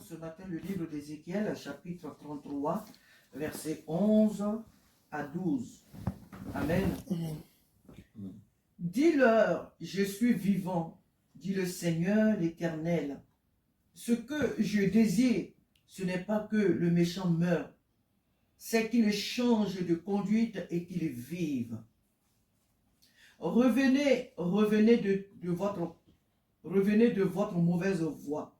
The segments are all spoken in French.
ce matin le livre d'Ézéchiel, chapitre 33, versets 11 à 12. Amen. Dis-leur, je suis vivant, dit le Seigneur l'Éternel. Ce que je désire, ce n'est pas que le méchant meure, c'est qu'il change de conduite et qu'il vive. Revenez de votre mauvaise voie.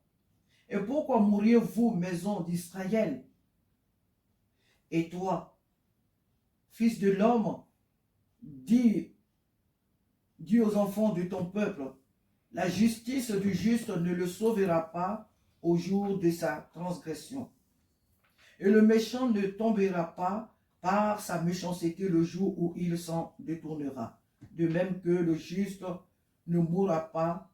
Et pourquoi mourriez-vous, maison d'Israël? Et toi, fils de l'homme, dis aux enfants de ton peuple, la justice du juste ne le sauvera pas au jour de sa transgression. Et le méchant ne tombera pas par sa méchanceté le jour où il s'en détournera. De même que le juste ne pourra pas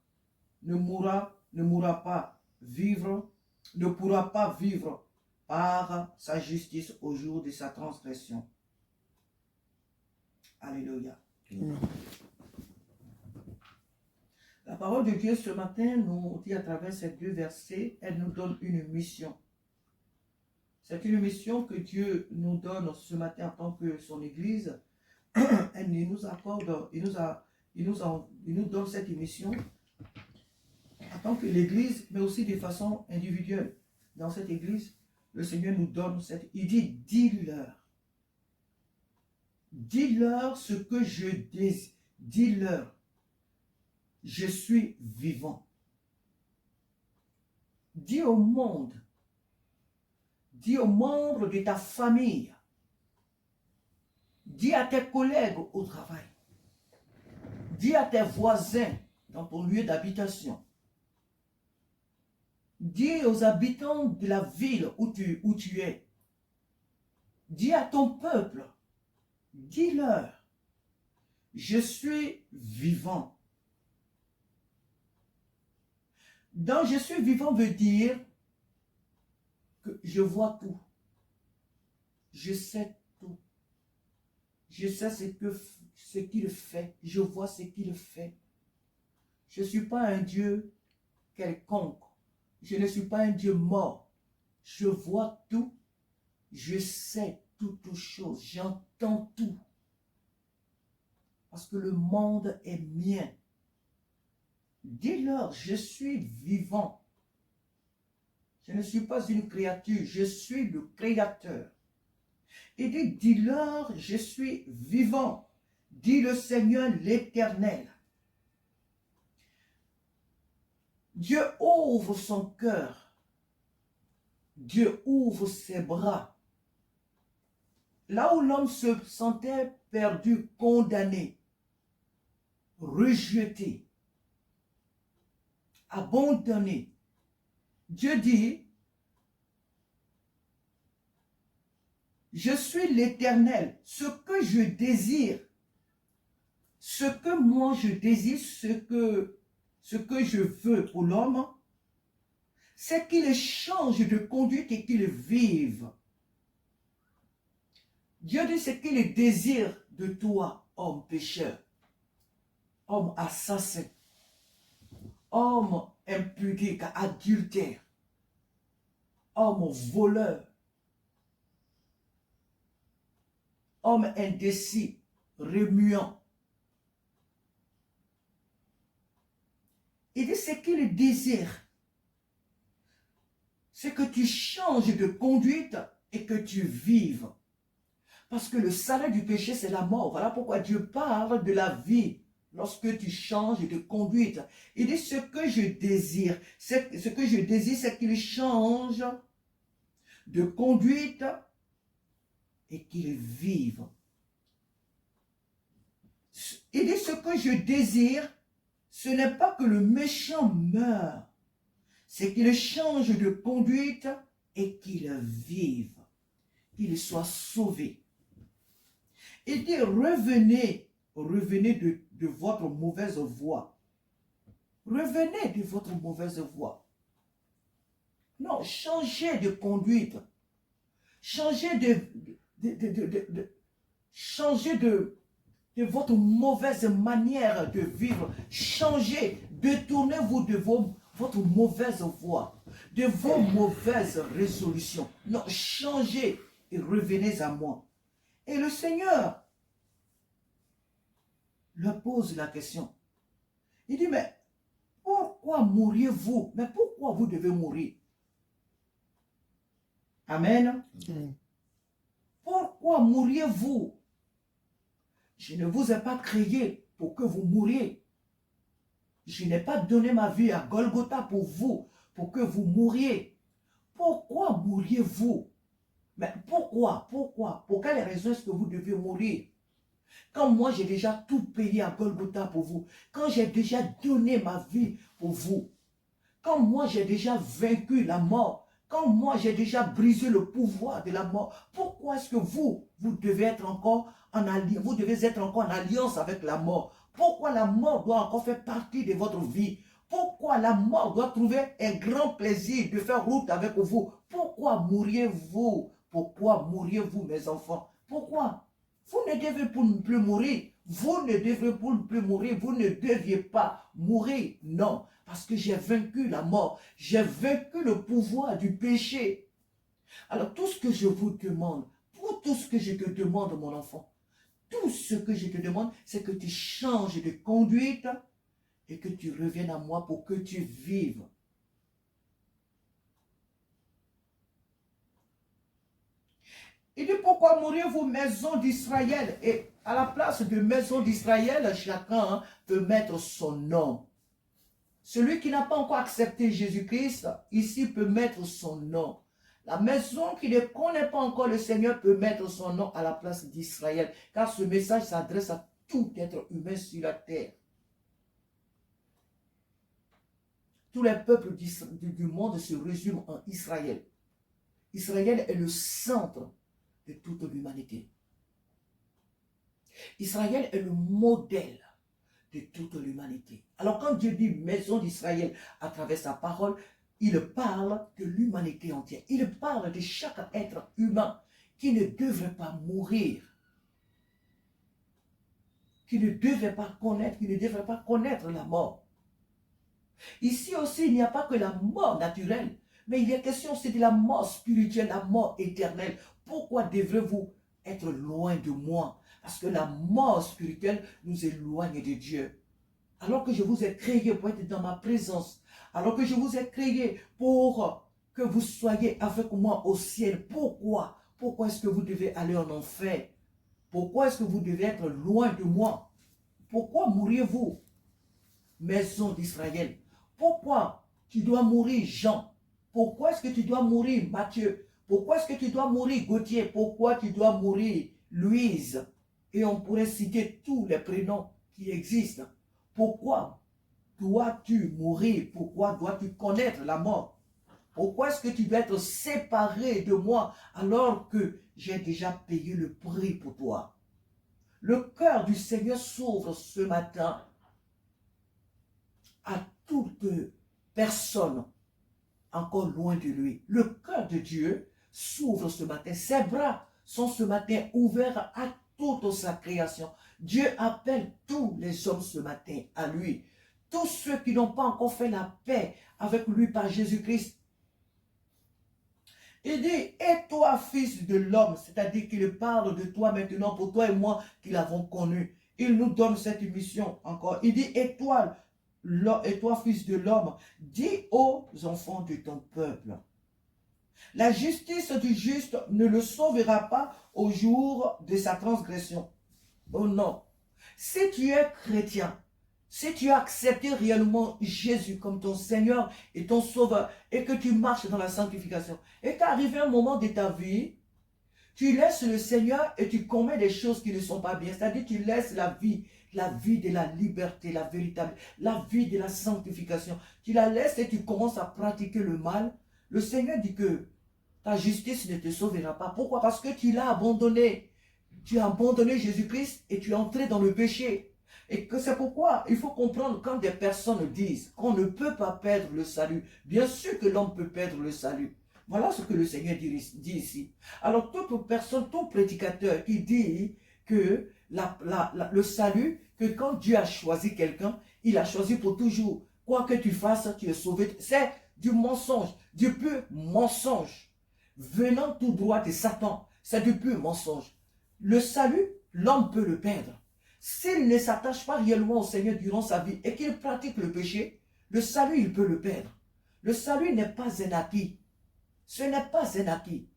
vivre par sa justice au jour de sa transgression. Alléluia. La parole de Dieu ce matin nous dit à travers ces deux versets, elle nous donne une mission. C'est une mission que Dieu nous donne ce matin en tant que son Église. Il nous accorde, il nous donne cette mission en tant que l'Église, mais aussi de façon individuelle. Dans cette Église, le Seigneur nous donne cette... Il dit, dis-leur. Dis-leur ce que je désire. Dis-leur. Je suis vivant. Dis au monde. Dis aux membres de ta famille. Dis à tes collègues au travail. Dis à tes voisins dans ton lieu d'habitation. Dis aux habitants de la ville où tu es. Dis à ton peuple. Dis-leur. Je suis vivant. Donc, je suis vivant veut dire que je vois tout. Je sais tout. Je sais ce qu'il fait. Je vois ce qu'il fait. Je ne suis pas un Dieu quelconque. Je ne suis pas un Dieu mort. Je vois tout. Je sais toutes choses. J'entends tout. Parce que le monde est mien. Dis-leur, je suis vivant. Je ne suis pas une créature, je suis le Créateur. Et dis-leur, je suis vivant, dit le Seigneur l'Éternel. Dieu ouvre son cœur. Dieu ouvre ses bras. Là où l'homme se sentait perdu, condamné, rejeté, abandonné, Dieu dit, je suis l'Éternel, ce que je désire, ce que moi je désire, ce que je veux pour l'homme, c'est qu'il change de conduite et qu'il vive. Dieu dit ce qu'il désire de toi, homme pécheur, homme assassin, homme impudique, adultère, homme voleur, homme indécis, remuant. Il dit ce qu'il désire, c'est que tu changes de conduite et que tu vives. Parce que le salaire du péché, c'est la mort. Voilà pourquoi Dieu parle de la vie. Lorsque tu changes de conduite, il dit ce que je désire. Ce que je désire, c'est qu'il change de conduite et qu'il vive. Il dit ce que je désire, ce n'est pas que le méchant meure, c'est qu'il change de conduite et qu'il vive, qu'il soit sauvé. Il dit revenez de votre mauvaise voie. Revenez de votre mauvaise voie. Non, changez de conduite. Changez de votre mauvaise manière de vivre. Changez, détournez-vous de votre mauvaise voie, de vos mauvaises résolutions. Non, changez et revenez à moi. Et le Seigneur leur pose la question. Il dit, mais pourquoi mourriez-vous? Mais pourquoi vous devez mourir? Amen. Pourquoi mourriez-vous? Je ne vous ai pas créé pour que vous mouriez. Je n'ai pas donné ma vie à Golgotha pour vous, pour que vous mouriez. Pourquoi mourriez-vous? Mais pourquoi? Pourquoi? Pour quelle raison est-ce que vous devez mourir? Quand moi j'ai déjà tout payé à Golgotha pour vous, quand j'ai déjà donné ma vie pour vous, quand moi j'ai déjà vaincu la mort, quand moi j'ai déjà brisé le pouvoir de la mort, pourquoi est-ce que vous devez être encore en alliance, vous devez être encore en alliance avec la mort? Pourquoi la mort doit encore faire partie de votre vie? Pourquoi la mort doit trouver un grand plaisir de faire route avec vous? Pourquoi mourriez-vous? Pourquoi mourriez-vous, mes enfants? Pourquoi? Vous ne devez plus mourir. Vous ne devez plus mourir. Vous ne deviez pas mourir. Non. Parce que j'ai vaincu la mort. J'ai vaincu le pouvoir du péché. Alors tout ce que je vous demande, pour tout ce que je te demande, mon enfant, tout ce que je te demande, c'est que tu changes de conduite et que tu reviennes à moi pour que tu vives. Il dit, pourquoi mourriez-vous, maison d'Israël? Et à la place de maison d'Israël, chacun peut mettre son nom. Celui qui n'a pas encore accepté Jésus-Christ, ici peut mettre son nom. La maison qui ne connaît pas encore le Seigneur peut mettre son nom à la place d'Israël. Car ce message s'adresse à tout être humain sur la terre. Tous les peuples du monde se résument en Israël. Israël est le centre de toute l'humanité. Israël est le modèle de toute l'humanité. Alors quand Dieu dit maison d'Israël à travers sa parole, il parle de l'humanité entière. Il parle de chaque être humain qui ne devrait pas mourir, qui ne devrait pas connaître la mort. Ici aussi, il n'y a pas que la mort naturelle, mais il y a question aussi de la mort spirituelle, la mort éternelle. Pourquoi devrez-vous être loin de moi? Parce que la mort spirituelle nous éloigne de Dieu. Alors que je vous ai créé pour être dans ma présence, alors que je vous ai créé pour que vous soyez avec moi au ciel, pourquoi? Pourquoi est-ce que vous devez aller en enfer? Pourquoi est-ce que vous devez être loin de moi? Pourquoi mourriez-vous, maison d'Israël? Pourquoi tu dois mourir, Jean? Pourquoi est-ce que tu dois mourir, Matthieu? Pourquoi est-ce que tu dois mourir, Gauthier? Pourquoi tu dois mourir, Louise? Et on pourrait citer tous les prénoms qui existent. Pourquoi dois-tu mourir? Pourquoi dois-tu connaître la mort? Pourquoi est-ce que tu dois être séparé de moi alors que j'ai déjà payé le prix pour toi? Le cœur du Seigneur s'ouvre ce matin à toute personne encore loin de lui. Le cœur de Dieu s'ouvre ce matin. Ses bras sont ce matin ouverts à toute sa création. Dieu appelle tous les hommes ce matin à lui. Tous ceux qui n'ont pas encore fait la paix avec lui par Jésus-Christ. Il dit, et toi, fils de l'homme, c'est-à-dire qu'il parle de toi maintenant, pour toi et moi qui l'avons connu. Il nous donne cette mission encore. Il dit, et toi, fils de l'homme, dis aux enfants de ton peuple. La justice du juste ne le sauvera pas au jour de sa transgression. Oh non. Si tu es chrétien, si tu as accepté réellement Jésus comme ton Seigneur et ton Sauveur, et que tu marches dans la sanctification, et qu'arrivé un moment de ta vie, tu laisses le Seigneur et tu commets des choses qui ne sont pas bien. C'est-à-dire tu laisses la vie de la liberté, la véritable, la vie de la sanctification. Tu la laisses et tu commences à pratiquer le mal. Le Seigneur dit que ta justice ne te sauvera pas. Pourquoi? Parce que tu l'as abandonné. Tu as abandonné Jésus-Christ et tu es entré dans le péché. Et que c'est pourquoi il faut comprendre quand des personnes disent qu'on ne peut pas perdre le salut. Bien sûr que l'homme peut perdre le salut. Voilà ce que le Seigneur dit ici. Alors toute personne, tout prédicateur qui dit que le salut, que quand Dieu a choisi quelqu'un, il a choisi pour toujours. Quoi que tu fasses, tu es sauvé. C'est du mensonge, du pur mensonge. Venant tout droit de Satan, c'est du pur mensonge. Le salut, l'homme peut le perdre. S'il ne s'attache pas réellement au Seigneur durant sa vie et qu'il pratique le péché, le salut, il peut le perdre. Le salut n'est pas un acquis. Ce n'est pas un acquis.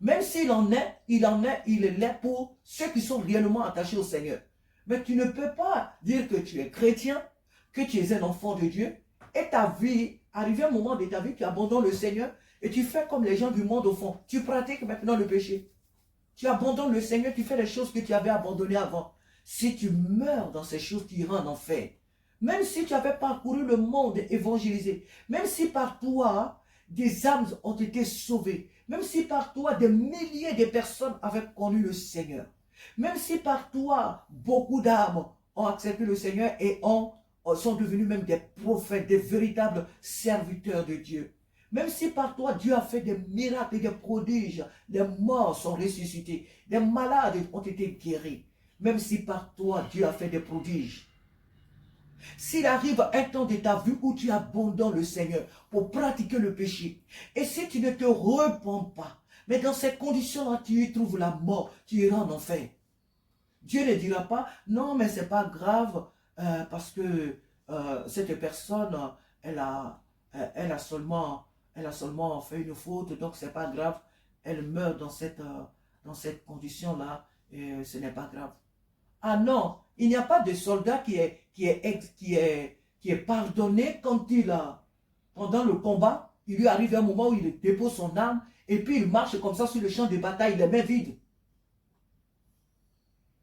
Même s'il en est, il est là pour ceux qui sont réellement attachés au Seigneur. Mais tu ne peux pas dire que tu es chrétien, que tu es un enfant de Dieu, et ta vie, arrivé un moment de ta vie, tu abandonnes le Seigneur, et tu fais comme les gens du monde au fond. Tu pratiques maintenant le péché. Tu abandonnes le Seigneur, tu fais les choses que tu avais abandonnées avant. Si tu meurs dans ces choses, tu iras en enfer. Même si tu avais parcouru le monde évangélisé, même si par toi, des âmes ont été sauvées, même si par toi, des milliers de personnes avaient connu le Seigneur, même si par toi, beaucoup d'âmes ont accepté le Seigneur et sont devenus même des prophètes, des véritables serviteurs de Dieu, même si par toi, Dieu a fait des miracles et des prodiges, des morts sont ressuscités, des malades ont été guéris, même si par toi, Dieu a fait des prodiges. S'il arrive un temps de ta vie où tu abandonnes le Seigneur pour pratiquer le péché, et si tu ne te repens pas, mais dans ces conditions-là, tu y trouves la mort, tu iras en enfer. Dieu ne dira pas, non, mais c'est pas grave, parce que cette personne, elle a seulement fait une faute, donc c'est pas grave, elle meurt dans cette condition-là, et ce n'est pas grave. Ah non, il n'y a pas de soldat qui est pardonné quand pendant le combat, il lui arrive un moment où il dépose son arme et puis il marche comme ça sur le champ de bataille, les mains vides.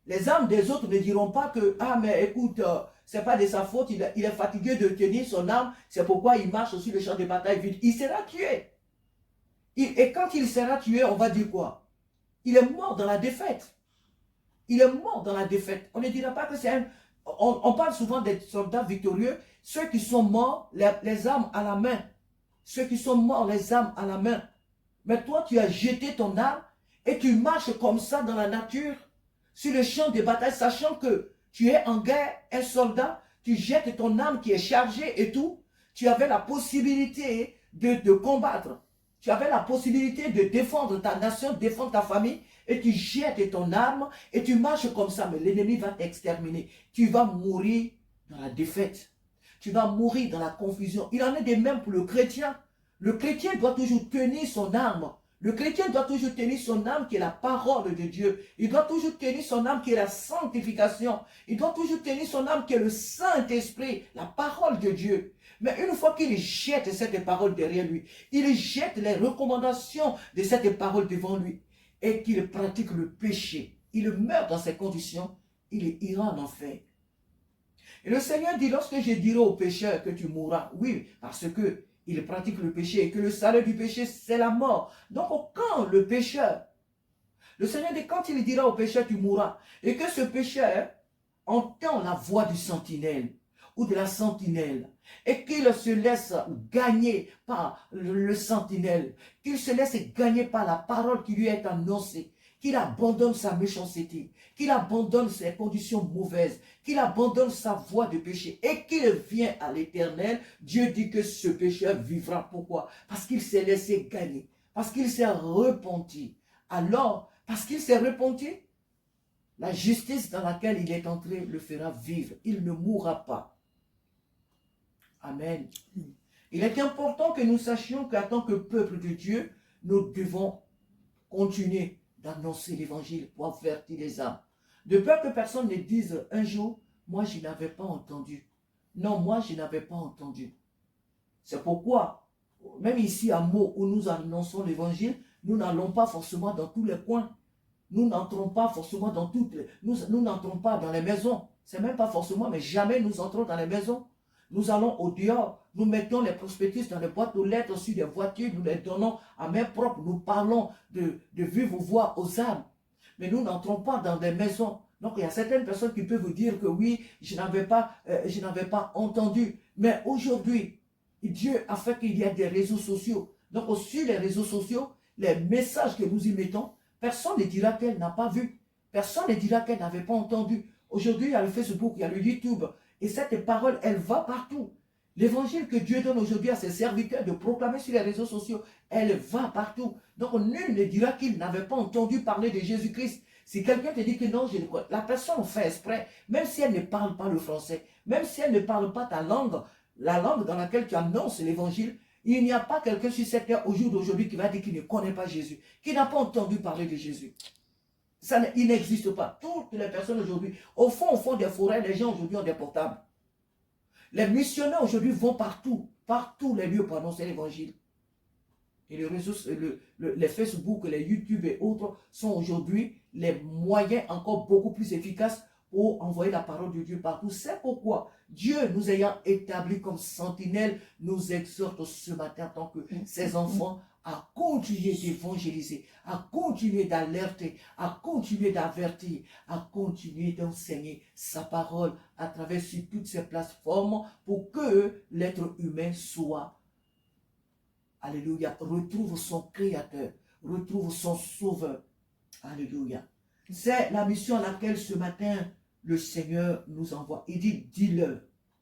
Les âmes des autres ne diront pas que, ah mais écoute, c'est pas de sa faute, il est fatigué de tenir son arme, c'est pourquoi il marche sur le champ de bataille vide. Il sera tué. Et quand il sera tué, on va dire quoi? Il est mort dans la défaite. Il est mort dans la défaite. On ne dira pas que c'est un... On parle souvent des soldats victorieux, ceux qui sont morts, les armes à la main. Ceux qui sont morts, les armes à la main. Mais toi, tu as jeté ton arme et tu marches comme ça dans la nature, sur le champ de bataille, sachant que tu es en guerre, un soldat, tu jettes ton arme qui est chargée et tout. Tu avais la possibilité de combattre. Tu avais la possibilité de défendre ta nation, défendre ta famille. Et tu jettes ton arme et tu marches comme ça, mais l'ennemi va t'exterminer. Tu vas mourir dans la défaite. Tu vas mourir dans la confusion. Il en est de même pour le chrétien. Le chrétien doit toujours tenir son arme. Le chrétien doit toujours tenir son âme qui est la parole de Dieu. Il doit toujours tenir son âme qui est la sanctification. Il doit toujours tenir son âme qui est le Saint-Esprit, la parole de Dieu. Mais une fois qu'il jette cette parole derrière lui, il jette les recommandations de cette parole devant lui, et qu'il pratique le péché, il meurt dans ces conditions, il ira en enfer. Et le Seigneur dit, lorsque je dirai au pécheur que tu mourras, oui, parce que il pratique le péché et que le salaire du péché, c'est la mort. Donc, quand le pécheur, le Seigneur dit, quand il dira au pécheur, tu mourras, et que ce pécheur entend la voix du sentinelle ou de la sentinelle, et qu'il se laisse gagner par le sentinelle, qu'il se laisse gagner par la parole qui lui est annoncée, qu'il abandonne sa méchanceté, qu'il abandonne ses conditions mauvaises, qu'il abandonne sa voie de péché et qu'il vient à l'Éternel, Dieu dit que ce pécheur vivra. Pourquoi? Parce qu'il s'est laissé gagner, parce qu'il s'est repenti. Alors, parce qu'il s'est repenti, la justice dans laquelle il est entré le fera vivre. Il ne mourra pas. Amen. Il est important que nous sachions qu'en tant que peuple de Dieu, nous devons continuer d'annoncer l'évangile pour avertir les âmes. De peur que personne ne dise un jour, moi je n'avais pas entendu. Non, moi je n'avais pas entendu. C'est pourquoi, même ici à Meaux, où nous annonçons l'évangile, nous n'allons pas forcément dans tous les coins. Nous n'entrons pas forcément dans toutes les... Nous n'entrons pas dans les maisons. C'est même pas forcément, mais jamais nous entrons dans les maisons. Nous allons au dehors, nous mettons les prospectus dans les boîtes aux lettres sur des voitures, nous les donnons à main propre, nous parlons de vive voix aux âmes. Mais nous n'entrons pas dans des maisons. Donc il y a certaines personnes qui peuvent vous dire que oui, je n'avais pas entendu. Mais aujourd'hui, Dieu a fait qu'il y a des réseaux sociaux. Donc sur les réseaux sociaux, les messages que nous y mettons, personne ne dira qu'elle n'a pas vu. Personne ne dira qu'elle n'avait pas entendu. Aujourd'hui, il y a le Facebook, il y a le YouTube. Et cette parole, elle va partout. L'évangile que Dieu donne aujourd'hui à ses serviteurs de proclamer sur les réseaux sociaux, elle va partout. Donc nul ne dira qu'il n'avait pas entendu parler de Jésus-Christ. Si quelqu'un te dit que non, la personne fait exprès, même si elle ne parle pas le français, même si elle ne parle pas ta langue, la langue dans laquelle tu annonces l'évangile, il n'y a pas quelqu'un sur cette terre au jour d'aujourd'hui qui va dire qu'il ne connaît pas Jésus, qui n'a pas entendu parler de Jésus. Il n'existe pas. Toutes les personnes aujourd'hui, au fond des forêts, les gens aujourd'hui ont des portables. Les missionnaires aujourd'hui vont partout les lieux pour annoncer l'évangile. Et les réseaux, les Facebook, les YouTube et autres sont aujourd'hui les moyens encore beaucoup plus efficaces pour envoyer la parole de Dieu partout. C'est pourquoi Dieu, nous ayant établis comme sentinelles, nous exhorte ce matin en tant que ses enfants à continuer d'évangéliser, à continuer d'alerter, à continuer d'avertir, à continuer d'enseigner sa parole à travers sur toutes ces plateformes pour que l'être humain soit, alléluia, retrouve son Créateur, retrouve son Sauveur. Alléluia. C'est la mission à laquelle ce matin le Seigneur nous envoie. Il dit,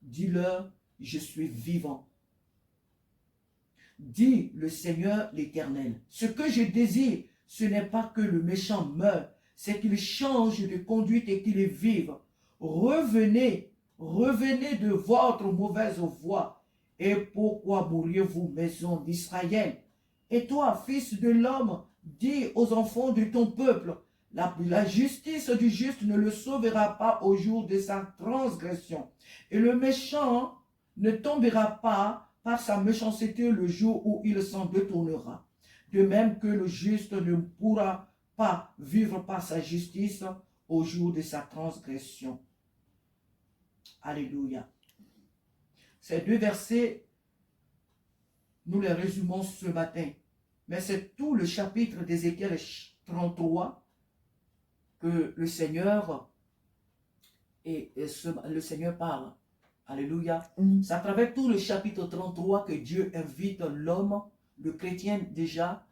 dis-leur, je suis vivant. Dit le Seigneur l'Éternel. Ce que je désire, ce n'est pas que le méchant meure, c'est qu'il change de conduite et qu'il vive. Revenez de votre mauvaise voie. Et pourquoi mourriez-vous, maison d'Israël? Et toi, fils de l'homme, dis aux enfants de ton peuple, la justice du juste ne le sauvera pas au jour de sa transgression. Et le méchant ne tombera pas par sa méchanceté le jour où il s'en détournera. De même que le juste ne pourra pas vivre par sa justice au jour de sa transgression. Alléluia. Ces deux versets, nous les résumons ce matin. Mais c'est tout le chapitre d'Ézéchiel 33 que le Seigneur parle. Alléluia. C'est à travers tout le chapitre 33 que Dieu invite l'homme, le chrétien déjà,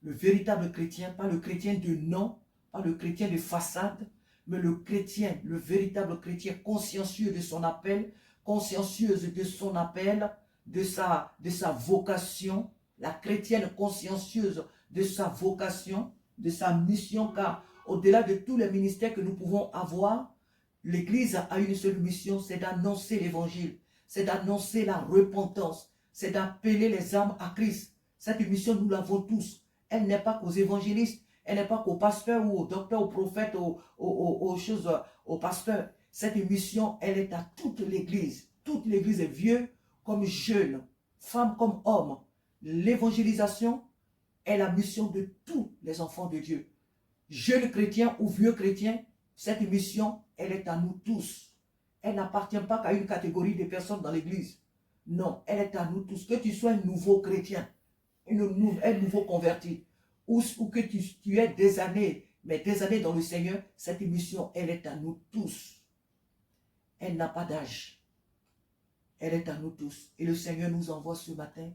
le véritable chrétien, pas le chrétien de nom, pas le chrétien de façade, mais le chrétien, le véritable chrétien consciencieux de son appel, consciencieuse de son appel, de sa vocation, la chrétienne consciencieuse de sa vocation, de sa mission, car au-delà de tous les ministères que nous pouvons avoir, l'Église a une seule mission, c'est d'annoncer l'évangile, c'est d'annoncer la repentance, c'est d'appeler les âmes à Christ. Cette mission, nous l'avons tous. Elle n'est pas qu'aux évangélistes, elle n'est pas qu'aux pasteurs ou aux docteurs, aux prophètes, aux pasteurs. Cette mission, elle est à toute l'Église. Toute l'Église est vieux comme jeune, femme comme homme. L'évangélisation est la mission de tous les enfants de Dieu. Jeunes chrétiens ou vieux chrétiens, cette mission, elle est à nous tous. Elle n'appartient pas qu'à une catégorie de personnes dans l'Église. Non, elle est à nous tous. Que tu sois un nouveau chrétien, un nouveau converti, ou que tu aies des années dans le Seigneur, cette mission, elle est à nous tous. Elle n'a pas d'âge. Elle est à nous tous. Et le Seigneur nous envoie ce matin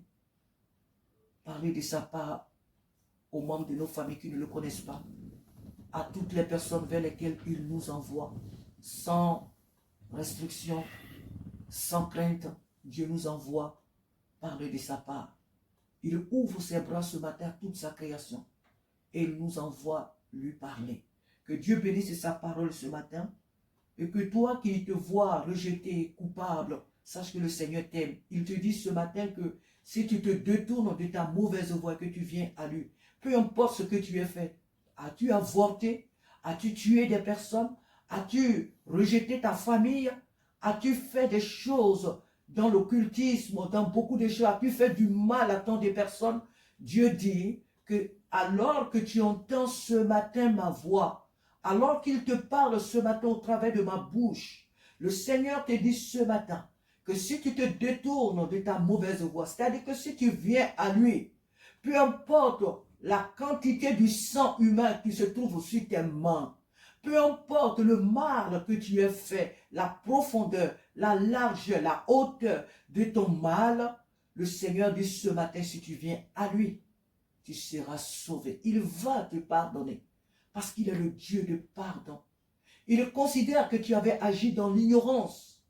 parler de sa part aux membres de nos familles qui ne le connaissent pas, à toutes les personnes vers lesquelles il nous envoie, sans restriction, sans crainte. Dieu nous envoie parler de sa part. Il ouvre ses bras ce matin à toute sa création et il nous envoie lui parler. Que Dieu bénisse sa parole ce matin et que toi qui te vois rejeté, coupable, sache que le Seigneur t'aime. Il te dit ce matin que si tu te détournes de ta mauvaise voie, que tu viens à lui, peu importe ce que tu as fait, as-tu avorté, as-tu tué des personnes, as-tu rejeté ta famille, as-tu fait des choses dans l'occultisme, dans beaucoup de choses, as-tu fait du mal à tant de personnes? Dieu dit que alors que tu entends ce matin ma voix, alors qu'il te parle ce matin au travers de ma bouche, le Seigneur te dit ce matin que si tu te détournes de ta mauvaise voie, c'est-à-dire que si tu viens à lui, peu importe la quantité du sang humain qui se trouve sur tes mains, peu importe le mal que tu as fait, la profondeur, la largeur, la hauteur de ton mal, le Seigneur dit ce matin, si tu viens à lui, tu seras sauvé. Il va te pardonner parce qu'il est le Dieu de pardon. Il considère que tu avais agi dans l'ignorance.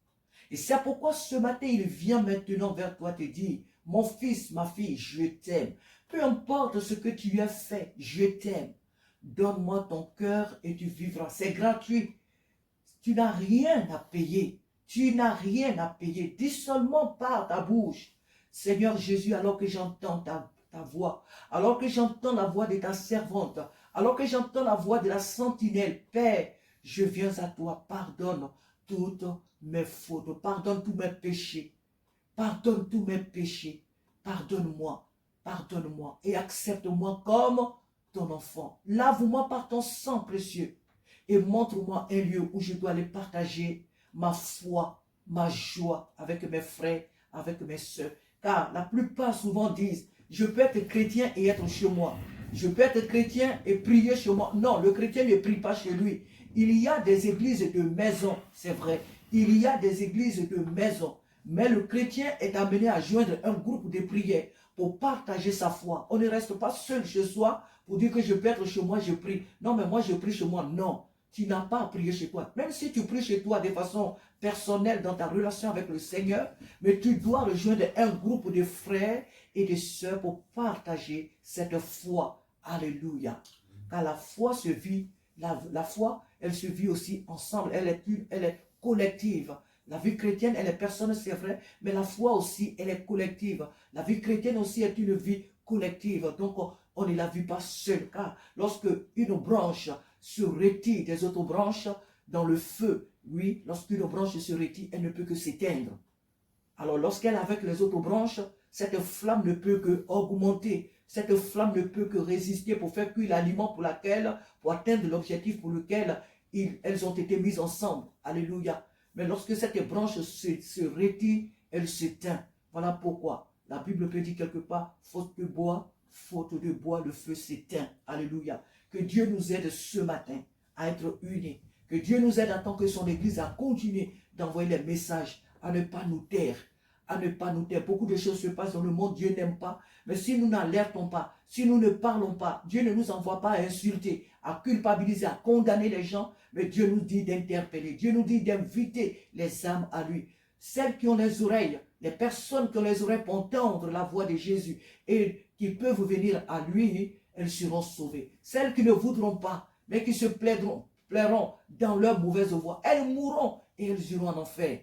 Et c'est pourquoi ce matin, il vient maintenant vers toi te dire, mon fils, ma fille, je t'aime. Peu importe ce que tu as fait, je t'aime. Donne-moi ton cœur et tu vivras. C'est gratuit. Tu n'as rien à payer. Tu n'as rien à payer. Dis seulement par ta bouche. Seigneur Jésus, alors que j'entends ta voix, alors que j'entends la voix de ta servante, alors que j'entends la voix de la sentinelle, Père, je viens à toi, pardonne toutes mes fautes, pardonne tous mes péchés, pardonne tous mes péchés, pardonne-moi, pardonne-moi et accepte-moi comme ton enfant. Lave-moi par ton sang précieux et montre-moi un lieu où je dois aller partager ma foi, ma joie avec mes frères, avec mes soeurs. Car la plupart souvent disent, je peux être chrétien et être chez moi. Je peux être chrétien et prier chez moi. Non, le chrétien ne prie pas chez lui. Il y a des églises de maison, c'est vrai. Il y a des églises de maison. Mais le chrétien est amené à joindre un groupe de prière pour partager sa foi. On ne reste pas seul chez soi pour dire que je peux être chez moi, je prie. Non, mais moi je prie chez moi. Non, tu n'as pas à prier chez toi. Même si tu pries chez toi de façon personnelle dans ta relation avec le Seigneur, mais tu dois rejoindre un groupe de frères et de sœurs pour partager cette foi. Alléluia. Car la foi se vit, la foi, elle se vit aussi ensemble. Elle est collective. La vie chrétienne, elle est personnelle, c'est vrai, mais la foi aussi, elle est collective. La vie chrétienne aussi est une vie collective. Donc, on ne la vit pas seule. Car lorsque une branche se retire des autres branches dans le feu, oui, lorsqu'une branche se retire, elle ne peut que s'éteindre. Alors, lorsqu'elle est avec les autres branches, cette flamme ne peut que augmenter. Cette flamme ne peut que résister pour faire cuire l'aliment pour atteindre l'objectif pour lequel elles ont été mises ensemble. Alléluia. Mais lorsque cette branche se retire, elle s'éteint. Voilà pourquoi la Bible peut dire quelque part, faute de bois, le feu s'éteint. Alléluia. Que Dieu nous aide ce matin à être unis. Que Dieu nous aide en tant que son Église à continuer d'envoyer les messages, à ne pas nous taire. À ne pas nous taire. Beaucoup de choses se passent dans le monde, Dieu n'aime pas. Mais si nous n'alertons pas, si nous ne parlons pas, Dieu ne nous envoie pas à insulter, à culpabiliser, à condamner les gens, mais Dieu nous dit d'interpeller. Dieu nous dit d'inviter les âmes à lui. Celles qui ont les oreilles, les personnes qui ont les oreilles pour entendre la voix de Jésus et qui peuvent venir à lui, elles seront sauvées. Celles qui ne voudront pas, mais qui se plairont dans leur mauvaise voie, elles mourront et elles iront en enfer.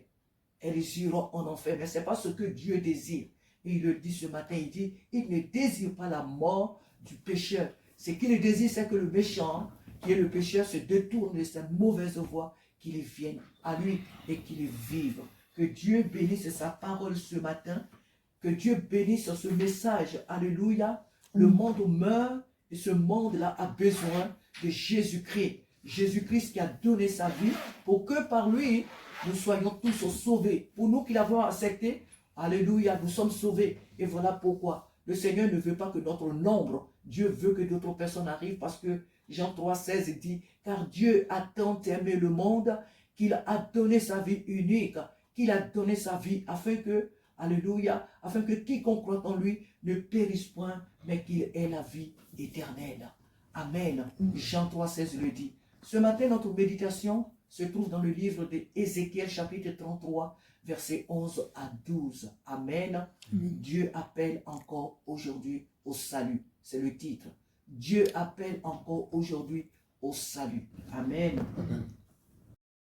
Elles iront en enfer, mais ce n'est pas ce que Dieu désire. Et il le dit ce matin, il dit, il ne désire pas la mort du pécheur. Ce qu'il désire, c'est que le méchant, qui est le pécheur, se détourne de sa mauvaise voie, qu'il vienne à lui et qu'il vive. Que Dieu bénisse sa parole ce matin, que Dieu bénisse ce message. Alléluia. Le monde meurt et ce monde-là a besoin de Jésus-Christ. Jésus-Christ qui a donné sa vie pour que par lui, nous soyons tous sauvés. Pour nous qui l'avons accepté, alléluia, nous sommes sauvés. Et voilà pourquoi le Seigneur ne veut pas que notre nombre, Dieu veut que d'autres personnes arrivent parce que Jean 3,16 dit, car Dieu a tant aimé le monde qu'il a donné sa vie unique, qu'il a donné sa vie afin que, alléluia, afin que quiconque croit en lui ne périsse point, mais qu'il ait la vie éternelle. Amen. Jean 3,16 le dit. Ce matin, notre méditation se trouve dans le livre d'Ézéchiel, chapitre 33, versets 11 à 12. Amen. Dieu appelle encore aujourd'hui au salut. C'est le titre. Dieu appelle encore aujourd'hui au salut. Amen. Amen.